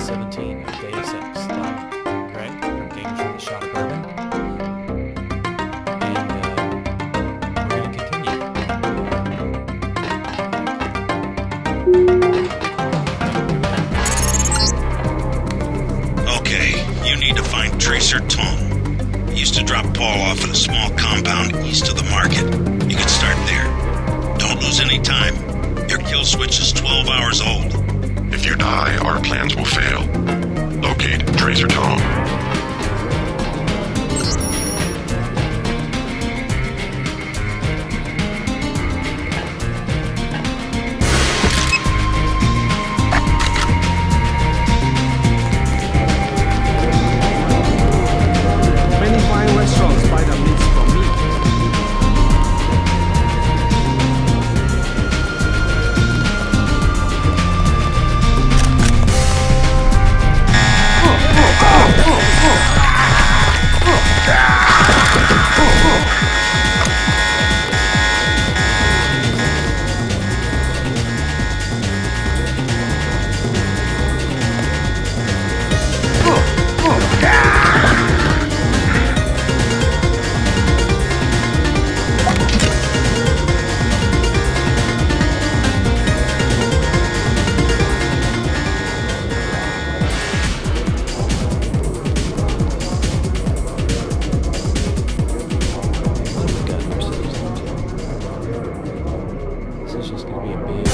17 of Deus Ex. I'm Greg from GamesN'Bourbon, and we're going to continue. Okay, you need to find Tracer Tong. He used to drop Paul off at a small compound east of the market. You can start there. Don't lose any time. Your kill switch is 12 hours old. If you die, our plans will fail. Locate Tracer Tong. Many fine restaurants buy the meats from me. This is just going to be a big...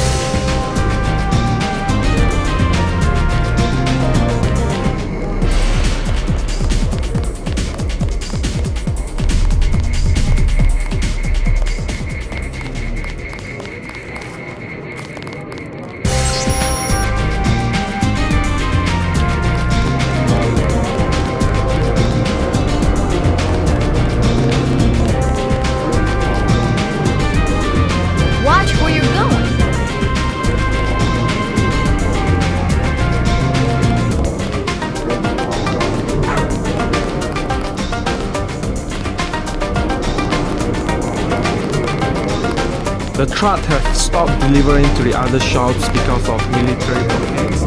Watch where you're going. The truck have stopped delivering to the other shops because of military blockades.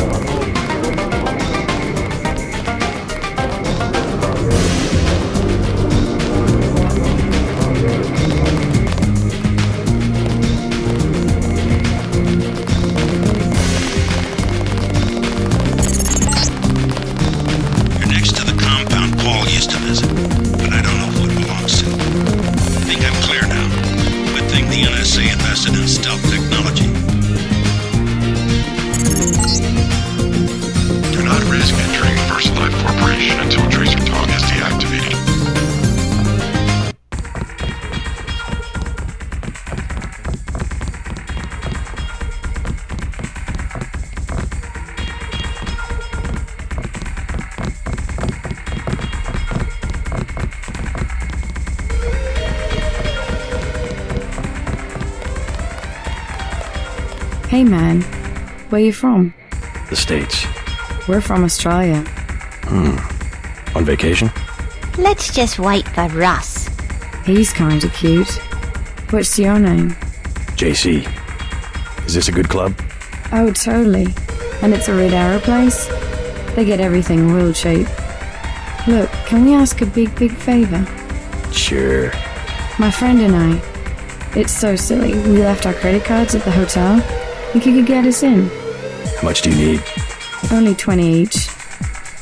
You're next to the compound Paul used to visit, but I don't know who it belongs to. I think I'm clear now. Good thing the NSA invested in stealth technology. Do not risk entering First Life Corporation until Tracer Tong is deactivated. Hey man, where you from? The States. We're from Australia. On vacation? Let's just wait for Russ. He's kinda cute. What's your name? JC. Is this a good club? Oh, totally. And it's a Red Arrow place? They get everything real cheap. Look, can we ask a big favor? Sure. My friend and I. It's so silly. We left our credit cards at the hotel. Think you could get us in? How much do you need? Only 20 each.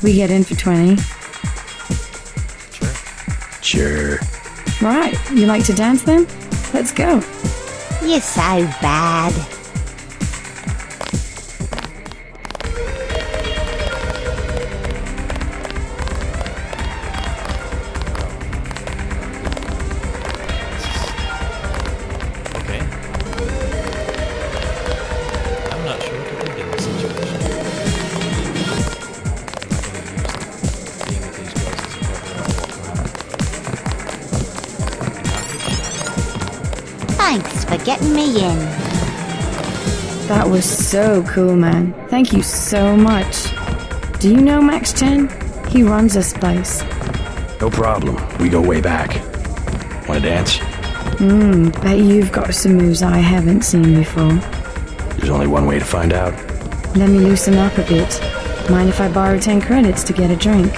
We get in for 20. Sure. Right, you like to dance then? Let's go. You're so bad. Okay. I'm not sure what to think in this situation. I'm not going to use being with these girls as a cover. Thanks for getting me in. That was so cool, man. Thank you so much. Do you know Max 10? He runs this place. No problem. We go way back. Wanna dance? Bet you've got some moves I haven't seen before. There's only one way to find out. Let me loosen up a bit. Mind if I borrow 10 credits to get a drink?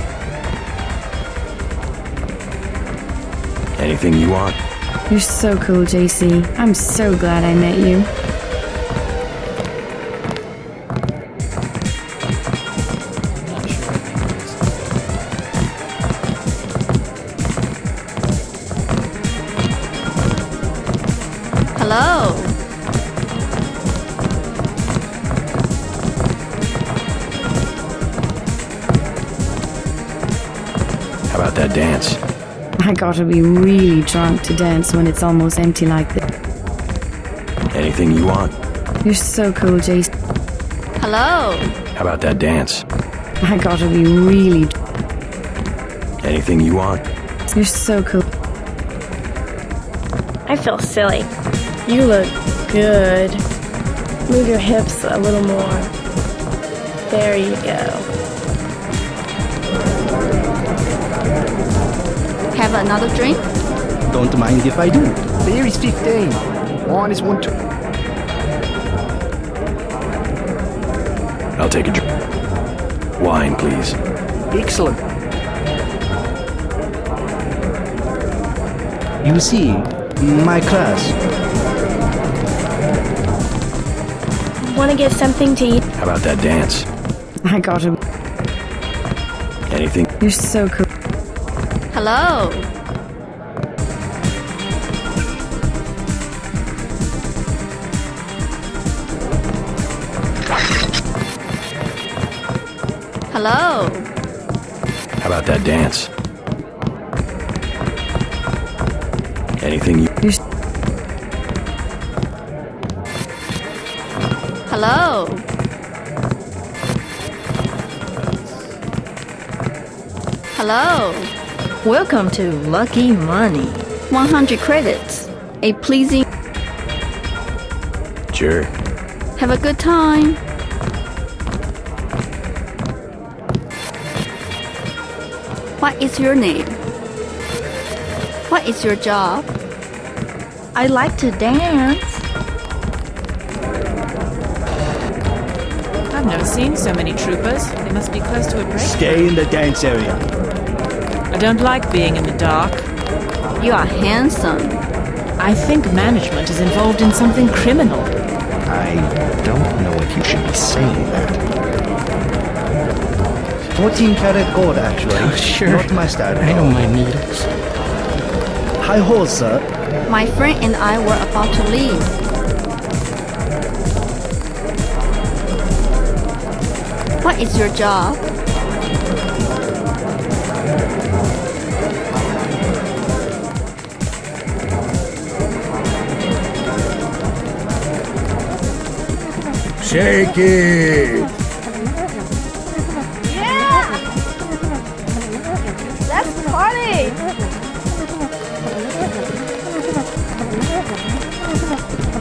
Anything you want? You're so cool, JC. I'm so glad I met you. Not sure I think it is. Hello. How about that dance? I gotta be really drunk to dance when it's almost empty like this. Anything you want? You're so cool, JC. Hello. How about that dance? I gotta be really. Anything you want? You're so cool. I feel silly. You look good. Move your hips a little more. There you go. Have another drink? Don't mind if I do. Beer is 15. Wine is 1 I'll take a drink. Wine, please. Excellent. You see, my class. Want to get something to eat? How about that dance? I gotta. Anything? You're so cool. Hello. Hello. How about that dance? Anything you... You're. Hello. Hello. Welcome to Lucky Money. 100 credits. A pleasing. Sure. Have a good time. What is your name? What is your job? I like to dance. I've never seen so many troopers. They must be close to a break. Stay in the dance area. I don't like being in the dark. You are handsome. I think management is involved in something criminal. I don't know if you should be saying that. 14 karat gold, actually. Oh, sure. Not my style. I know my needles. High horse, sir. My friend and I were about to leave. What is your job? Shake it! Yeah! Let's party!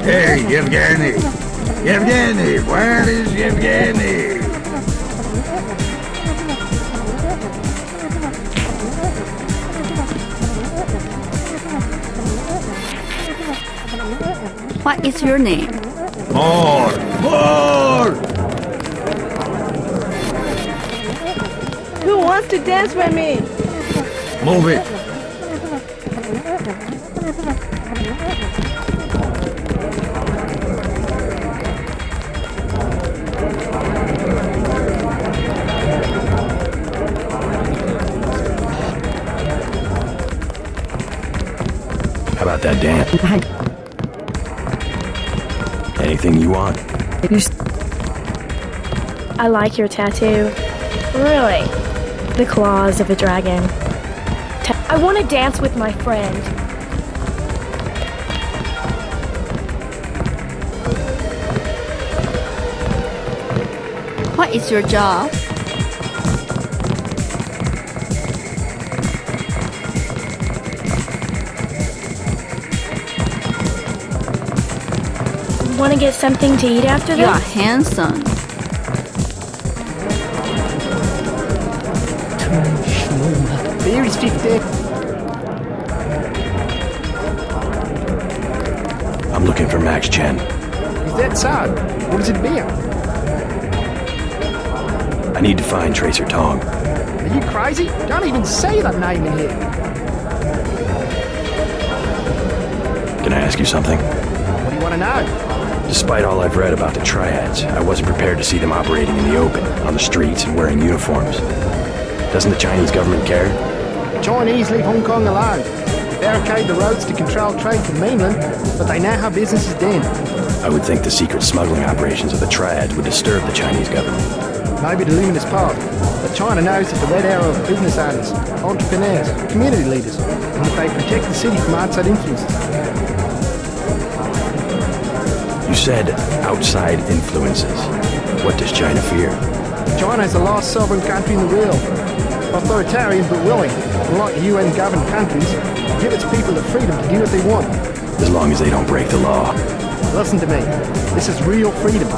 Hey, Yevgeny! Yevgeny! Where is Yevgeny? What is your name? More! More! Who wants to dance with me? Move it! How about that dance? Anything you want? I like your tattoo. Really? The claws of a dragon. I want to dance with my friend. What is your job? Want to get something to eat after You are this? handsome. Beer is 15. I'm looking for Max Chen. Is that sad? What does it be? I need to find Tracer Tong. Are you crazy? Don't even say that name in here. Can I ask you something? What do you want to know? Despite all I've read about the triads, I wasn't prepared to see them operating in the open, on the streets, and wearing uniforms. Doesn't the Chinese government care? The Chinese leave Hong Kong alone. They barricade the roads to control trade from mainland, but they know how business is done. I would think the secret smuggling operations of the triads would disturb the Chinese government. Maybe the luminous part, but China knows that the red arrow of business owners, entrepreneurs, community leaders, and that they protect the city from outside influences. You said outside influences. What does China fear? China is the last sovereign country in the world. Authoritarian but willing, unlike UN-governed countries, to give its people the freedom to do what they want. As long as they don't break the law. Listen to me. This is real freedom.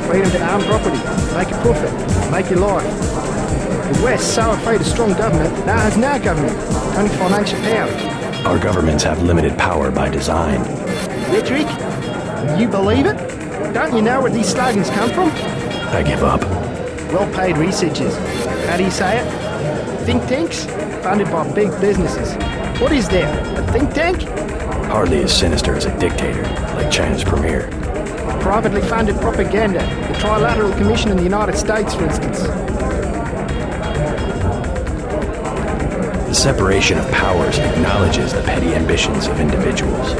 Freedom to own property, make a profit, make your life. The West, so afraid of strong government, now has no government, only financial power. Our governments have limited power by design. Rhetoric? You believe it? Don't you know where these slogans come from? I give up. Well-paid researchers. How do you say it? Think tanks? Funded by big businesses. What is there? A think tank? Hardly as sinister as a dictator, like China's premier. Privately funded propaganda. The Trilateral Commission in the United States, for instance. The separation of powers acknowledges the petty ambitions of individuals.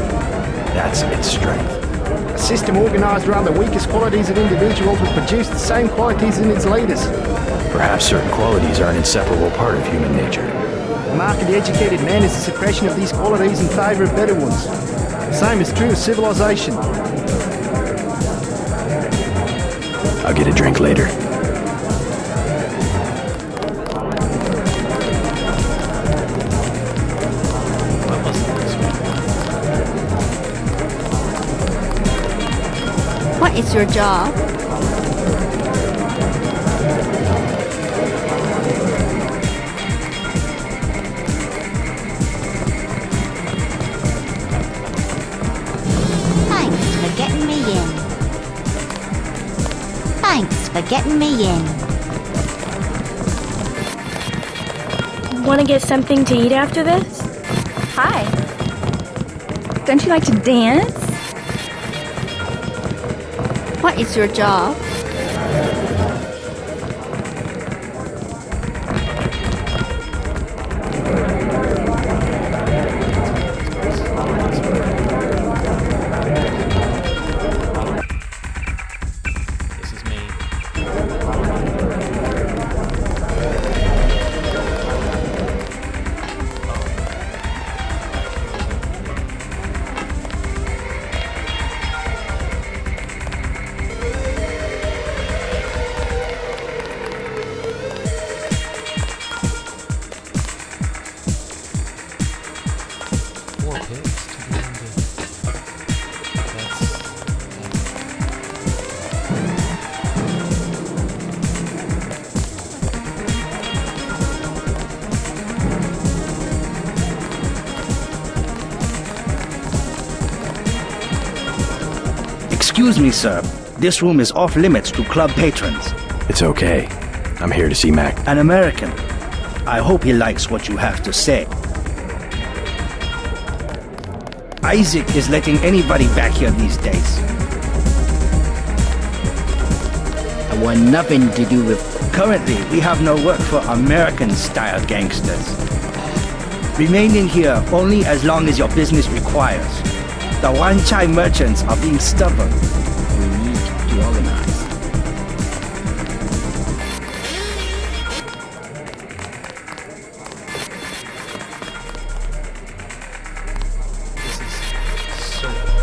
That's its strength. A system organized around the weakest qualities of individuals will produce the same qualities in its leaders. Perhaps certain qualities are an inseparable part of human nature. The markedly educated man is the suppression of these qualities in favor of better ones. The same is true of civilization. I'll get a drink later. What is your job? Thanks for getting me in. Thanks for getting me in. Want to get something to eat after this? Hi. Don't you like to dance? What is your job? This is me. Excuse me, sir. This room is off limits to club patrons. It's okay. I'm here to see Mac. An American. I hope he likes what you have to say. Isaac is letting anybody back here these days. I want nothing to do with... Currently, we have no work for American-style gangsters. Remain in here only as long as your business requires. The one-chai merchants are being stubborn. We need to organize.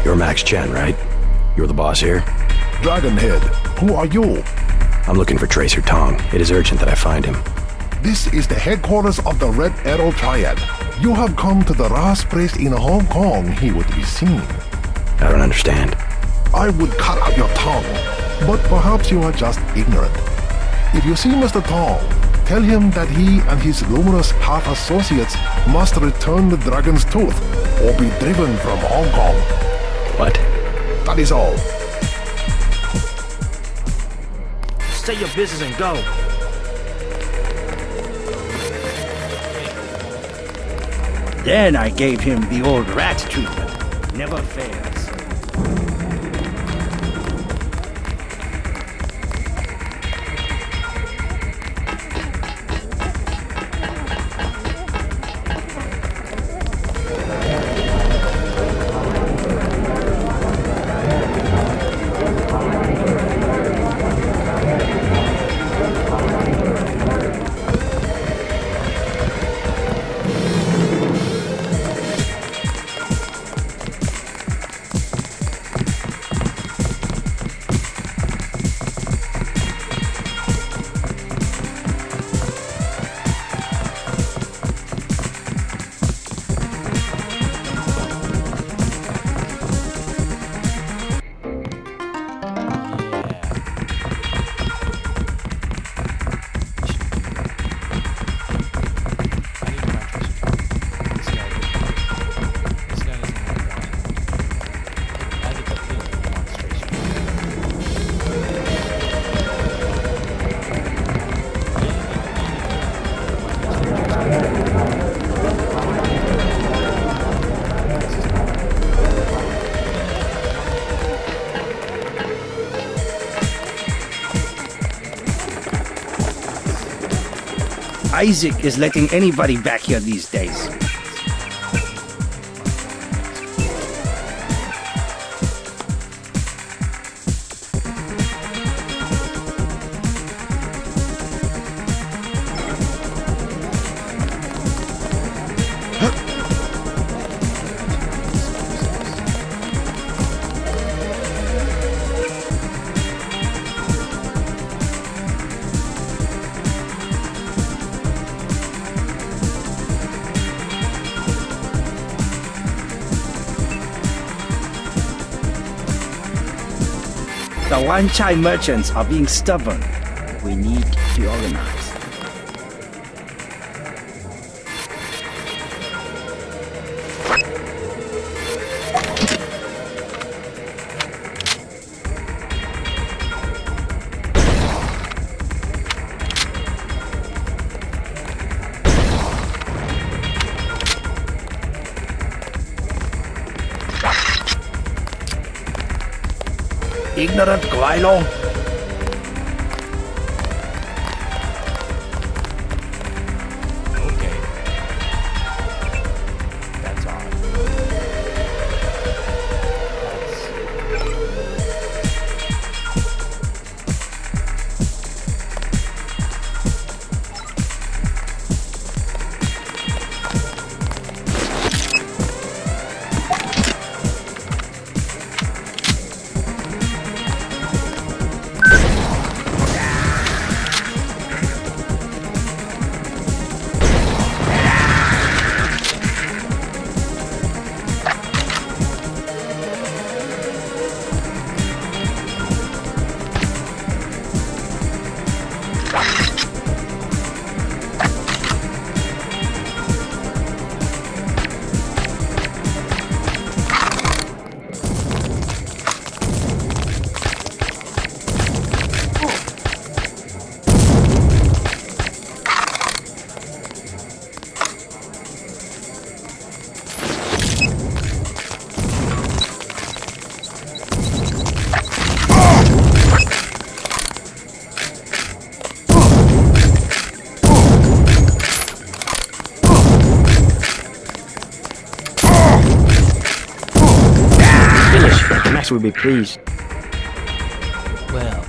You're Max Chen, right? You're the boss here? Dragonhead, who are you? I'm looking for Tracer Tong. It is urgent that I find him. This is the headquarters of the Red Arrow Triad. You have come to the last place in Hong Kong he would be seen. I don't understand. I would cut out your tongue, but perhaps you are just ignorant. If you see Mr. Tong, tell him that he and his numerous half-associates must return the dragon's tooth or be driven from Hong Kong. What? That is all. Say your business and go. Then I gave him the old rat treatment. Never fails. Isaac is letting anybody back here these days. The one-chai merchants are being stubborn. We need to organize. Ignorant Gwailo. Okay. That's odd. Max would be pleased. Well.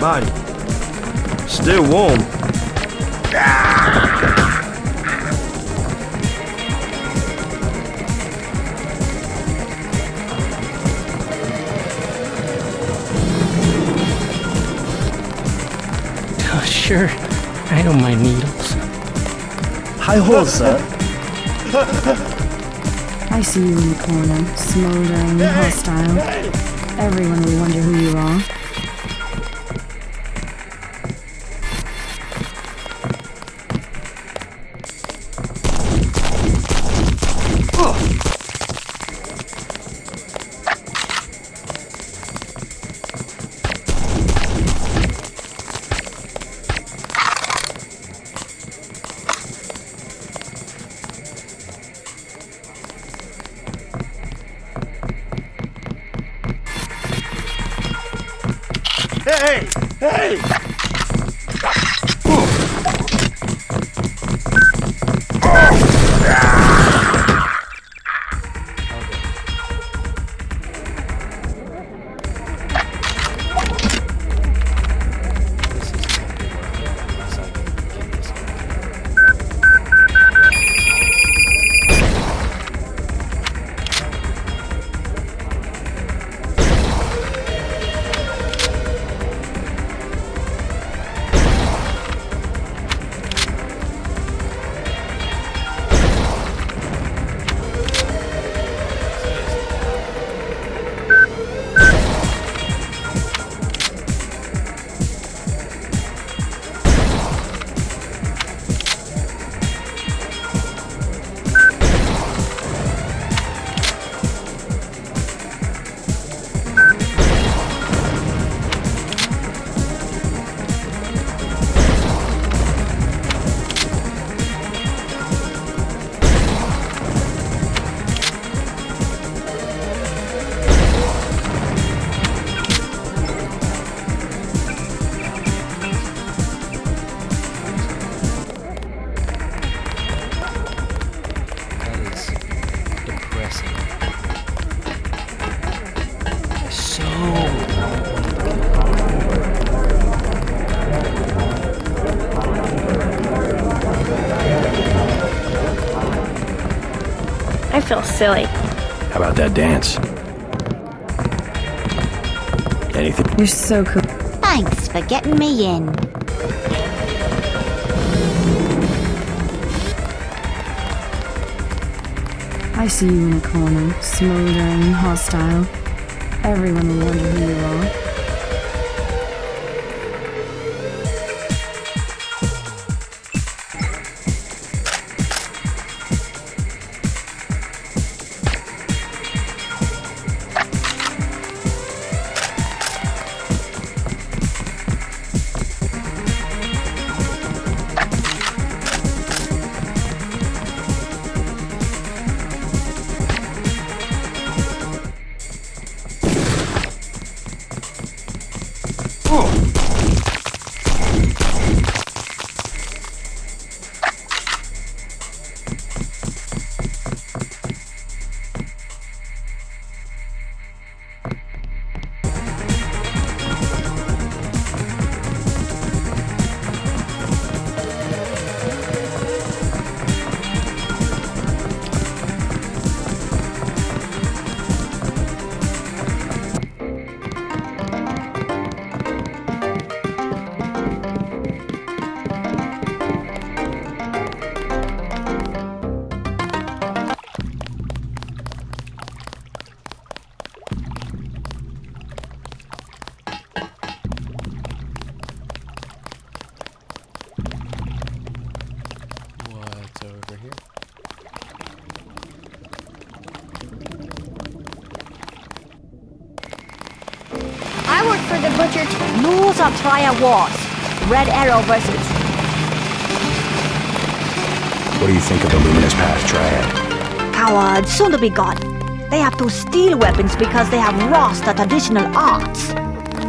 Body. Still warm. Oh, sure. I don't mind needles. Hi ho, sir. I see you in the corner, smoldering, hostile. Everyone will wonder who you are. Hey! Hey! I feel silly. How about that dance? Anything? You're so cool. Thanks for getting me in. I see you in a corner, smoldering, hostile. Everyone will wonder who you are. The butcher rules of trial wars. Red Arrow versus. What do you think of the Luminous Path Triad? Cowards, soon to be gone. They have to steal weapons because they have lost the traditional arts.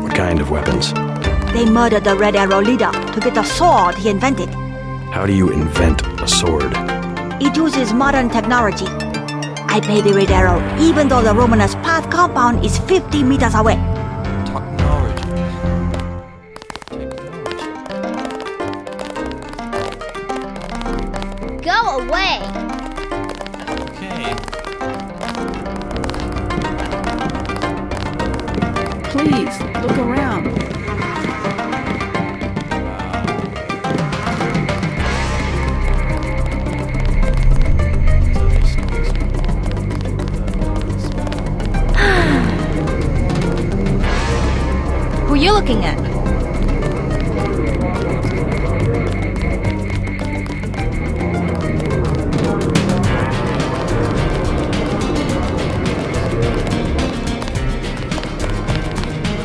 What kind of weapons? They murdered the Red Arrow leader to get the sword he invented. How do you invent a sword? It uses modern technology. I pay the Red Arrow even though the Luminous Path compound is 50 meters away. Please, look around. Who you looking at?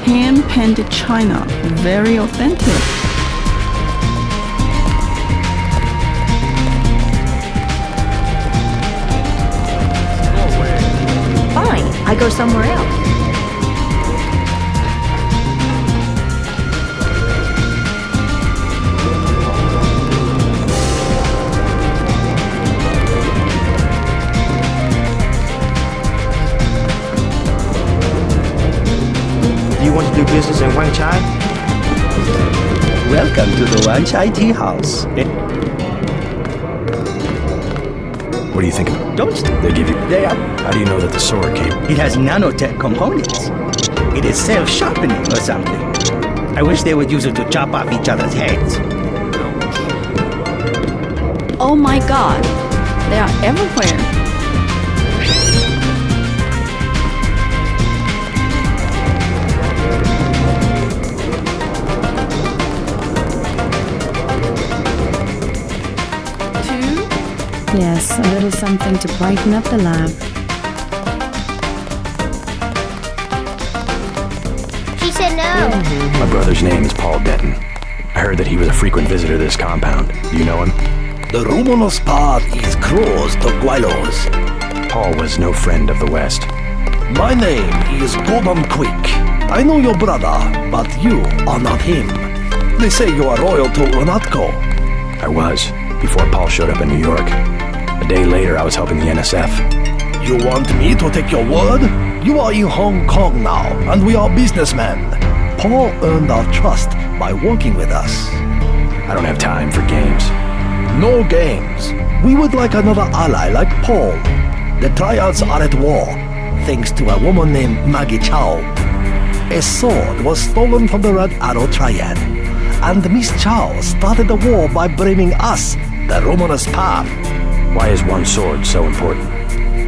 Hand-painted china, very authentic. Fine, I go somewhere else. Do you want to do business in Wang Chai? Welcome to the Wang Chai tea house. What do you think? Don't They give you... they are? How do you know that the sword came? It has nanotech components. It is self-sharpening or something. I wish they would use it to chop off each other's heads. Oh my god, they are everywhere. Yes, a little something to brighten up the lab. She said no. My brother's name is Paul Denton. I heard that he was a frequent visitor to this compound. Do you know him? The Romanos path is closed to Guilos. Paul was no friend of the West. My name is Gordon Quick. I know your brother, but you are not him. They say you are loyal to Unatco. I was, before Paul showed up in New York. A day later, I was helping the NSF. You want me to take your word? You are in Hong Kong now, and we are businessmen. Paul earned our trust by working with us. I don't have time for games. No games. We would like another ally like Paul. The Triads are at war, thanks to a woman named Maggie Chow. A sword was stolen from the Red Arrow Triad, and Miss Chow started the war by blaming us, the Romanus Path. Why is one sword so important?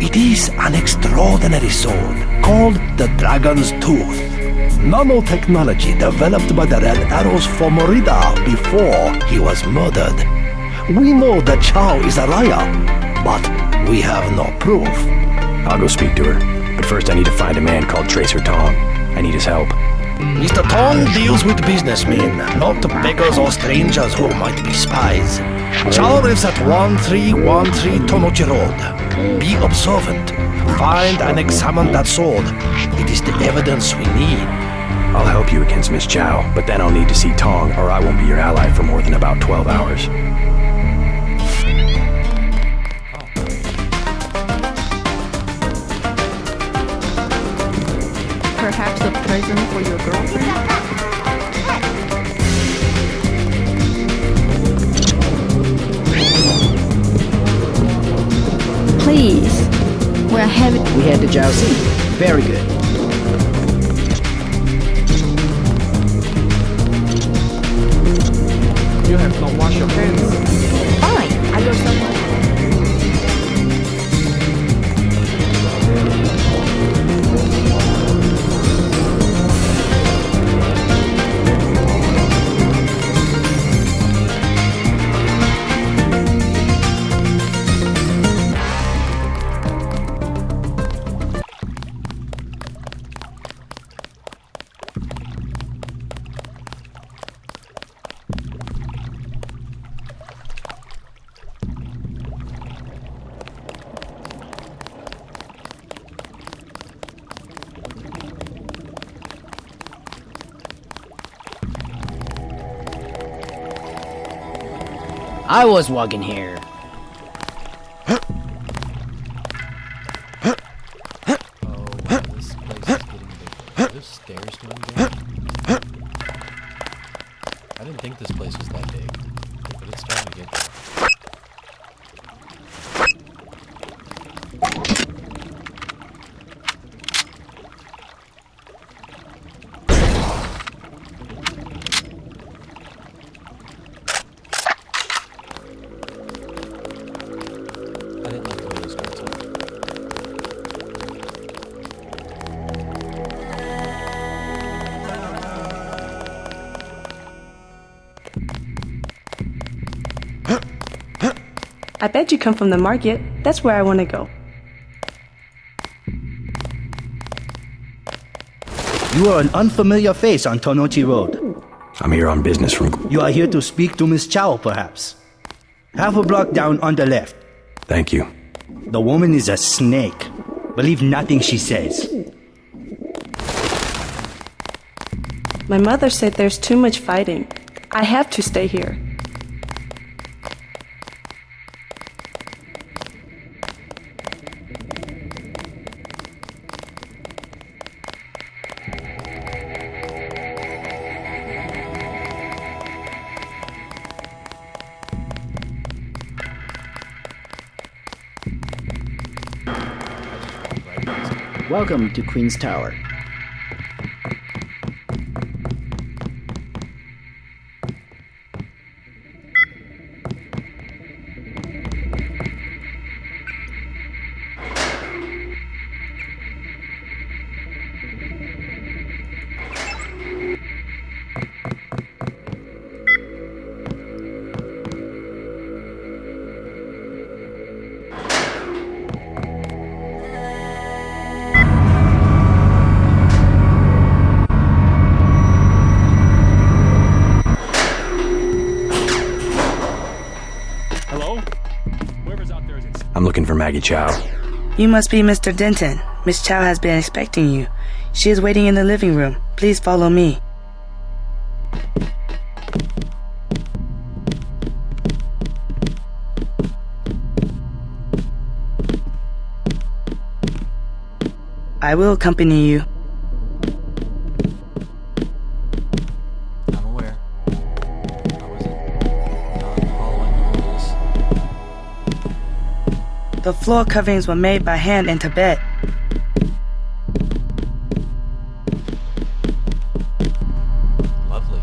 It is an extraordinary sword called the Dragon's Tooth. Nanotechnology developed by the Red Arrows for Morida before he was murdered. We know that Chow is a liar, but we have no proof. I'll go speak to her. But first I need to find a man called Tracer Tong. I need his help. Mr. Tong deals with businessmen, not beggars or strangers who might be spies. Chow lives at 1313 Tonochi Road. Be observant. Find and examine that sword. It is the evidence we need. I'll help you against Miss Chow, but then I'll need to see Tong, or I won't be your ally for more than about 12 hours. Perhaps a present for your girlfriend? Please, we're having... We head to Realsies. Very good. You have not washed your hands. Fine, I go somewhere. I was walking here. This stairs going down? I didn't think this place was that big, but it's starting to get there. I bet you come from the market. That's where I want to go. You are an unfamiliar face on Tonochi Road. I'm here on business from... You are here to speak to Miss Chow, perhaps. Half a block down on the left. Thank you. The woman is a snake. Believe nothing she says. My mother said there's too much fighting. I have to stay here. Welcome to Queen's Tower. I'm looking for Maggie Chow. You must be Mr. Denton. Miss Chow has been expecting you. She is waiting in the living room. Please follow me. I will accompany you. I'm aware. I wasn't not following the rules. The floor coverings were made by hand in Tibet. Lovely.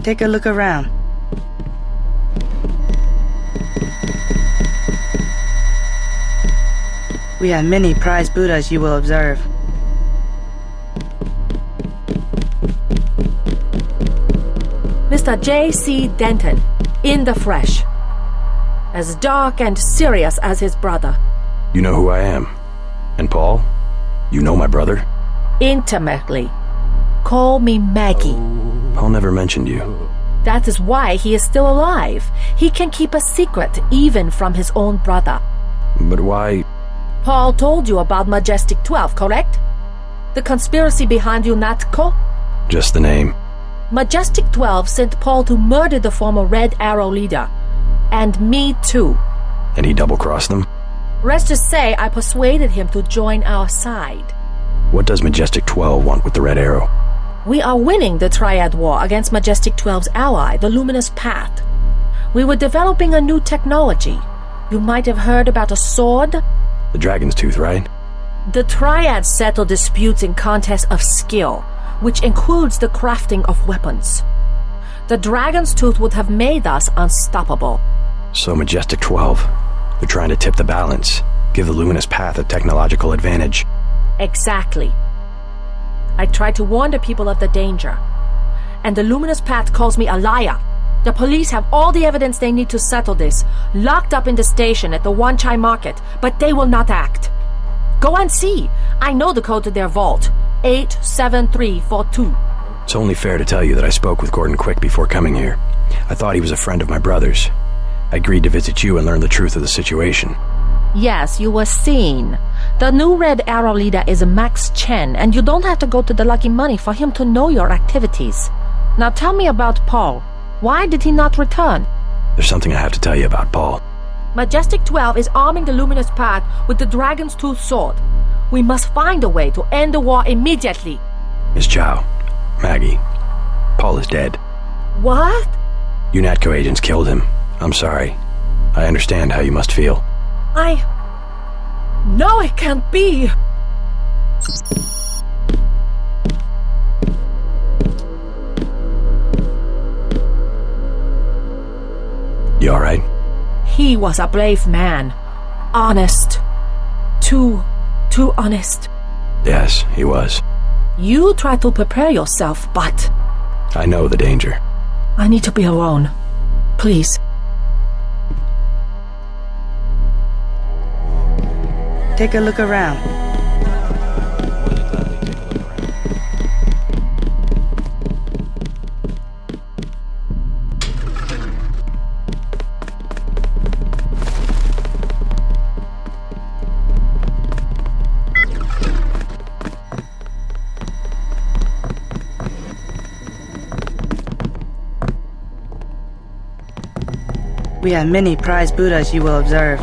Take a look around. We have many prized Buddhas you will observe. Mr. J.C. Denton, in the flesh. As dark and serious as his brother. You know who I am. And Paul? You know my brother? Intimately. Call me Maggie. Paul never mentioned you. That is why he is still alive. He can keep a secret even from his own brother. But why... Paul told you about Majestic 12, correct? The conspiracy behind UNATCO? Just the name. Majestic 12 sent Paul to murder the former Red Arrow leader. And me too. And he double-crossed them? Let's just say I persuaded him to join our side. What does Majestic 12 want with the Red Arrow? We are winning the Triad War against Majestic 12's ally, the Luminous Path. We were developing a new technology. You might have heard about a sword? The Dragon's Tooth, right? The Triads settle disputes in contests of skill, which includes the crafting of weapons. The Dragon's Tooth would have made us unstoppable. So Majestic 12, they're trying to tip the balance, give the Luminous Path a technological advantage. Exactly. I tried to warn the people of the danger, and the Luminous Path calls me a liar. The police have all the evidence they need to settle this, locked up in the station at the Wanchai Market, but they will not act. Go and see. I know the code to their vault. 87342. It's only fair to tell you that I spoke with Gordon Quick before coming here. I thought he was a friend of my brother's. I agreed to visit you and learn the truth of the situation. Yes, you were seen. The new Red Arrow leader is Max Chen, and you don't have to go to the Lucky Money for him to know your activities. Now tell me about Paul. Why did he not return? There's something I have to tell you about Paul. Majestic 12 is arming the Luminous Path with the Dragon's Tooth sword. We must find a way to end the war immediately. Miss Chow, Maggie, Paul is dead. What? UNATCO agents killed him. I'm sorry. I understand how you must feel. No, it can't be. You alright? He was a brave man. Honest. Too honest. Yes, he was. You try to prepare yourself, but... I know the danger. I need to be alone. Please. Take a look around. We have many prized Buddhas you will observe.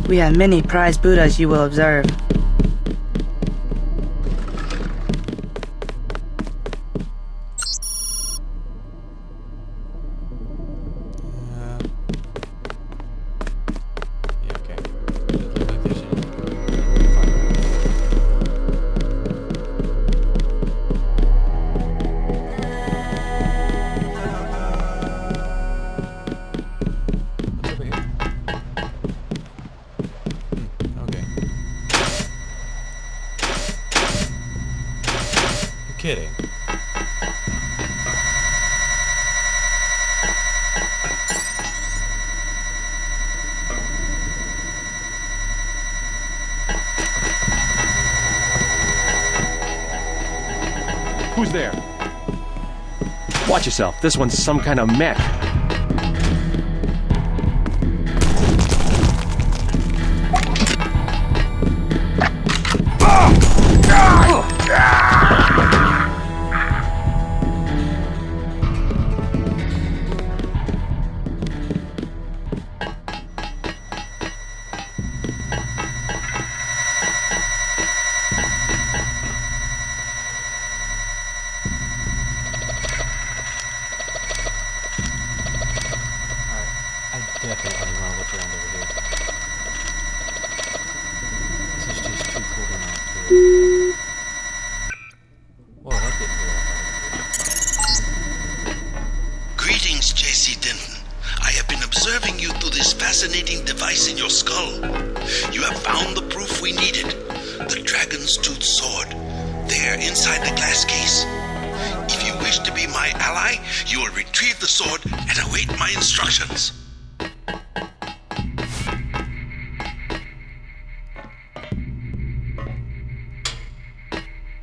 We have many prized Buddhas you will observe. Kidding. Who's there? Watch yourself. This one's some kind of mech. Definitely want to look around over here. This is just too cool to not do. Whoa, that didn't do it. Greetings, J.C. Denton. I have been observing you through this fascinating device in your skull. You have found the proof we needed. The Dragon's Tooth Sword. There, inside the glass case. If you wish to be my ally, you will retrieve the sword and await my instructions.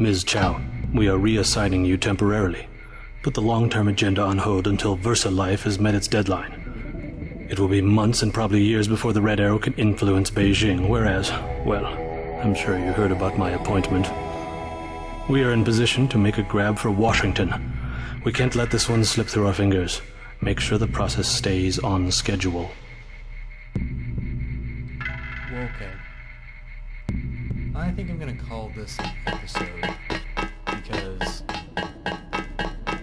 Ms. Chow, we are reassigning you temporarily. Put the long-term agenda on hold until Versa Life has met its deadline. It will be months and probably years before the Red Arrow can influence Beijing, whereas, well, I'm sure you heard about my appointment. We are in position to make a grab for Washington. We can't let this one slip through our fingers. Make sure the process stays on schedule. Okay. I think I'm gonna call this episode because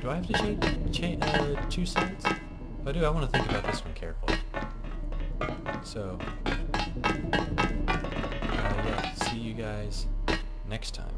do I have to choose sides? If I do, I want to think about this one carefully. So, yeah, see you guys next time.